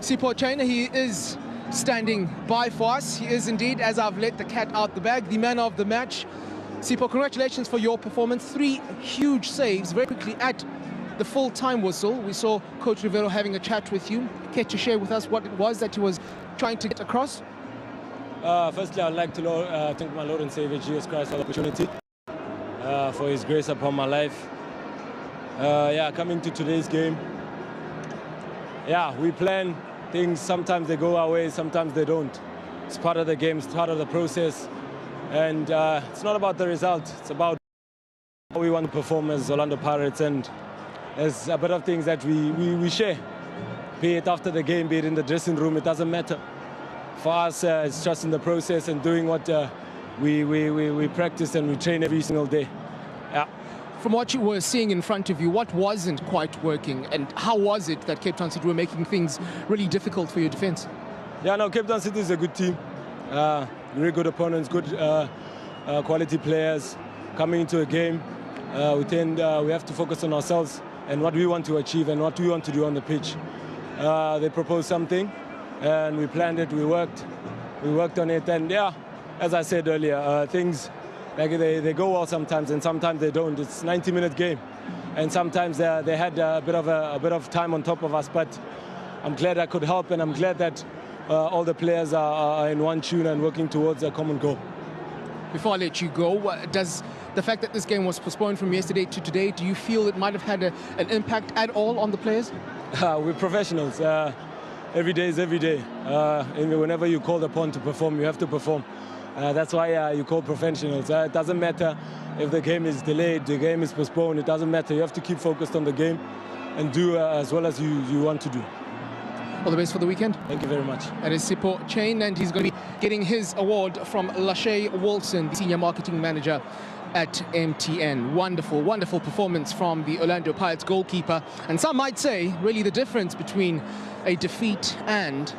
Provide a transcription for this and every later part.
Sipho China, he is standing by for us. He is indeed, as I've let the cat out the bag, the man of the match. Sipho, congratulations for your performance. 3 huge saves very quickly at the full-time whistle. We saw Coach Riveiro having a chat with you. Care to share with us what it was that he was trying to get across? Firstly, I'd like to thank my Lord and Savior Jesus Christ for the opportunity, for His grace upon my life. Coming to today's game, we plan things. Sometimes they go our way, sometimes they don't. It's part of the game, it's part of the process. And it's not about the result, it's about how we want to perform as Orlando Pirates. And there's a bit of things that we share, be it after the game, be it in the dressing room, it doesn't matter. For us, it's just in the process and doing what we practice and we train every single day. Yeah. From what you were seeing in front of you, what wasn't quite working, and how was it that Cape Town City were making things really difficult for your defence? Cape Town City is a good team. Really good opponents, good quality players. Coming into a game, we have to focus on ourselves and what we want to achieve and what we want to do on the pitch. They proposed something, and we planned it, we worked on it, and as I said earlier, things like they go well sometimes and sometimes they don't. It's a 90-minute game, and sometimes they had a bit of time on top of us, but I'm glad I could help, and I'm glad that all the players are in one tune and working towards a common goal. Before I let you go, does the fact that this game was postponed from yesterday to today, do you feel it might have had an impact at all on the players? We're professionals. Every day is every day. And whenever you're called upon to perform, you have to perform. That's why you call professionals. It doesn't matter if the game is delayed, the game is postponed. It doesn't matter. You have to keep focused on the game and do as well as you want to do. All the best for the weekend. Thank you very much. That is Sipho Chain, and he's going to be getting his award from Lachey Wilson, the Senior Marketing Manager at MTN. Wonderful, wonderful performance from the Orlando Pirates goalkeeper. And some might say, really the difference between a defeat and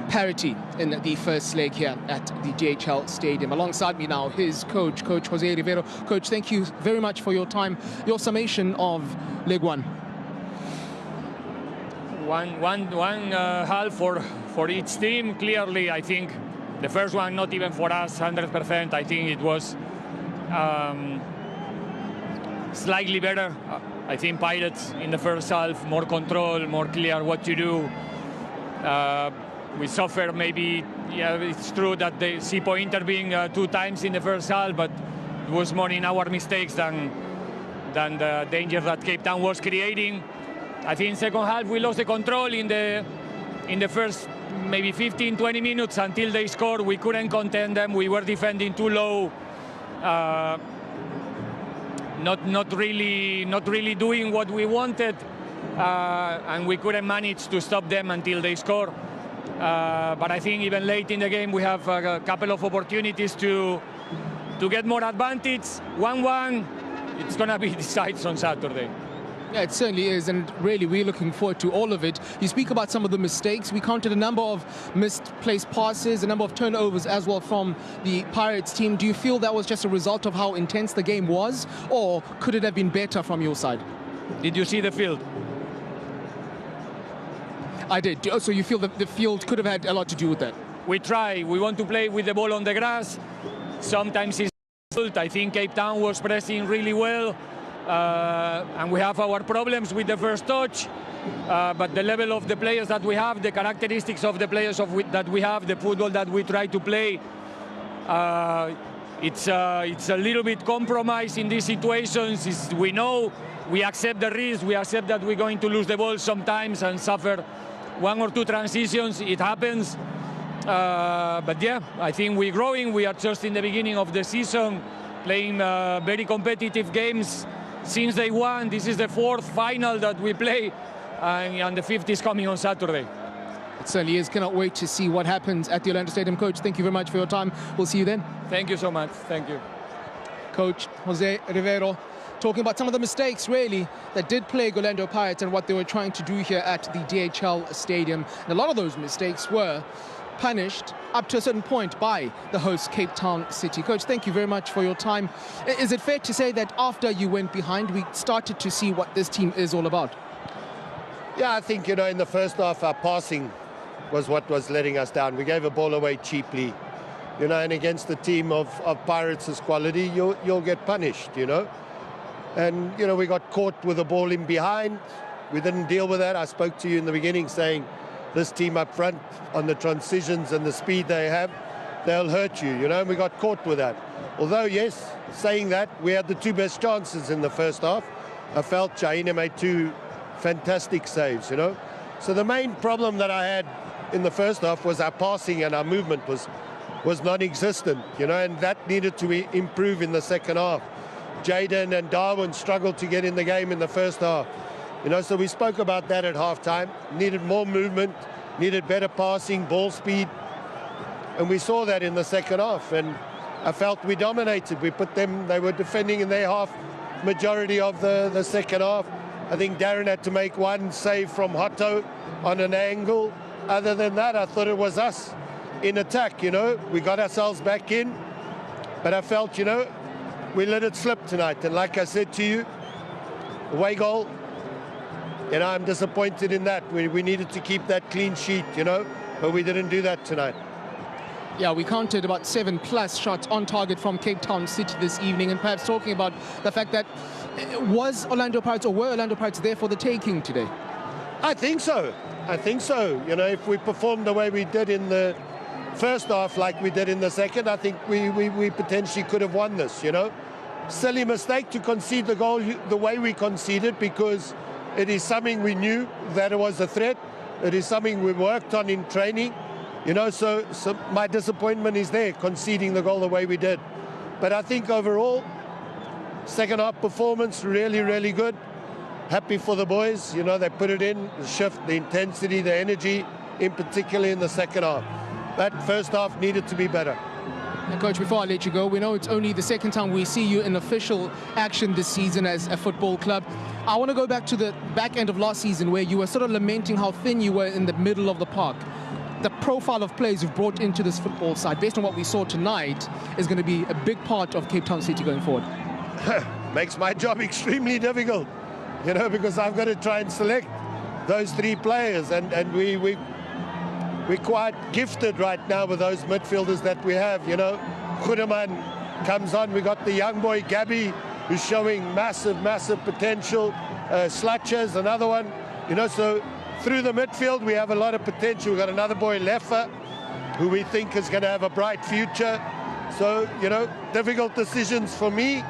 parity in the first leg here at the DHL Stadium. Alongside me now, his coach, Coach Jose Riveiro. Coach, thank you very much for your time. Your summation of leg one. One half for each team. Clearly, I think the first one, not even for us 100%. I think it was slightly better. I think Pirates in the first half, more control, more clear what to do. We suffer maybe, it's true that the Sipho intervened 2 times in the first half, but it was more in our mistakes than the danger that Cape Town was creating. I think second half we lost the control in the first maybe 15-20 minutes until they scored. We couldn't contain them. We were defending too low, not really doing what we wanted, and we couldn't manage to stop them until they scored. But I think even late in the game we have a couple of opportunities to get more advantage. 1-1, it's gonna be decided on Saturday. Yeah, it certainly is, and really we're looking forward to all of it. You speak about some of the mistakes. We counted a number of misplaced passes, a number of turnovers as well from the Pirates team. Do you feel that was just a result of how intense the game was, or could it have been better from your side? Did you see the field? I did. So you feel that the field could have had a lot to do with that? We try. We want to play with the ball on the grass. Sometimes it's difficult. I think Cape Town was pressing really well. And we have our problems with the first touch, but the level of the players that we have, the characteristics of the players that we have, the football that we try to play, it's a little bit compromised in these situations. We know, we accept the risk, we accept that we're going to lose the ball sometimes and suffer 1 or 2 transitions. It happens, but yeah, I think we're growing. We are just in the beginning of the season, playing very competitive games. Since day one, this is the 4th final that we play, and the 5th is coming on Saturday. It certainly is. Cannot wait to see what happens at the Orlando Stadium. Coach, thank you very much for your time. We'll see you then. Thank you so much. Thank you. Coach Jose Riveiro talking about some of the mistakes, really, that did plague Orlando Pirates and what they were trying to do here at the DHL Stadium. And a lot of those mistakes were punished up to a certain point by the host Cape Town City. Coach, thank you very much for your time. Is it fair to say that after you went behind, we started to see what this team is all about? Yeah, I think, in the first half, our passing was what was letting us down. We gave a ball away cheaply, you know, and against a team of Pirates' quality, you'll get punished, you know. And, you know, we got caught with the ball in behind. We didn't deal with that. I spoke to you in the beginning saying this team up front on the transitions and the speed they have, they'll hurt you, you know, and we got caught with that. Although, yes, saying that, we had the two best chances in the first half. I felt Chahine made two fantastic saves, you know. So the main problem that I had in the first half was our passing and our movement was non-existent, you know, and that needed to improve in the second half. Jaden and Darwin struggled to get in the game in the first half, you know, so we spoke about that at halftime. Needed more movement, needed better passing, ball speed, and we saw that in the second half, and I felt we dominated. We put them, they were defending in their half majority of the second half. I think Darren had to make one save from Hotto on an angle. Other than that, I thought it was us in attack, you know. We got ourselves back in, but I felt, you know, we let it slip tonight. And like I said to you, away goal, you know, I'm disappointed in that. We needed to keep that clean sheet, you know, but we didn't do that tonight. Yeah, we counted about 7+ shots on target from Cape Town City this evening, and perhaps talking about the fact that was Orlando Pirates, or were Orlando Pirates there for the taking today? I think so. I think so. You know, if we performed the way we did in the first half like we did in the second, I think we potentially could have won this, you know. Silly mistake to concede the goal the way we conceded, because it is something we knew that it was a threat. It is something we worked on in training. You know, so my disappointment is there, conceding the goal the way we did. But I think overall, second half performance, really, really good. Happy for the boys. You know, they put it in, the shift, the intensity, the energy, in particular in the second half. That first half needed to be better. And Coach, before I let you go, we know it's only the second time we see you in official action this season as a football club. I want to go back to the back end of last season, where you were sort of lamenting how thin you were in the middle of the park. The profile of players you've brought into this football side, based on what we saw tonight, is going to be a big part of Cape Town City going forward. Makes my job extremely difficult, you know, because I've got to try and select those three players, and we're quite gifted right now with those midfielders that we have, you know. Kudeman comes on, we got the young boy Gabby, who's showing massive potential. Slutcher's another one, you know, so through the midfield, we have a lot of potential. We've got another boy, Leffer, who we think is going to have a bright future. So, you know, difficult decisions for me,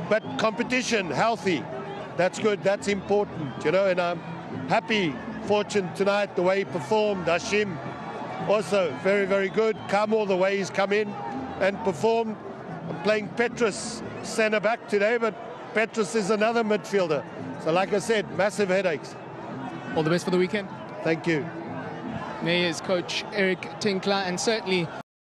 but competition, healthy. That's good, that's important, you know, and I'm happy, fortunate tonight, the way he performed. Hashim, also very, very good. Kamo, the way he's come in and performed. I'm playing Petrus centre-back today, but Petrus is another midfielder. So, like I said, massive headaches. All the best for the weekend. Thank you. There is Coach Eric Tinkler, and certainly